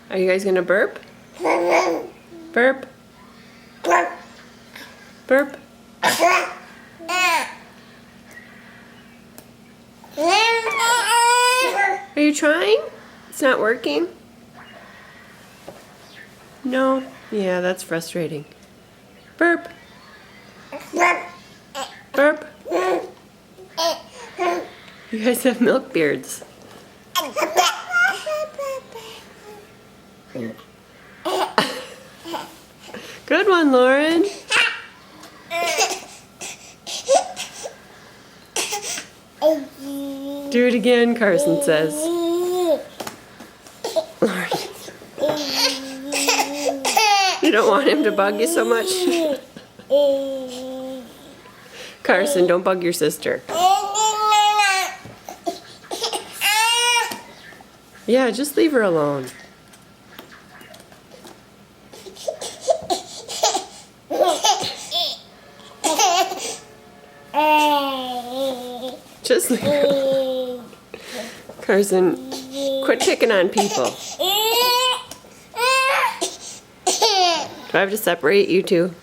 Are you guys gonna burp? Burp. Burp. Are you trying? It's not working? No? Yeah, that's frustrating. Burp. Burp. You guys have milk beards. Good one, Lauren. Do it again, Carson says. Lauren. You don't want him to bug you so much? Carson, don't bug your sister. Yeah, just leave her alone. Just leave her. Carson, quit picking on people. Do I have to separate you two?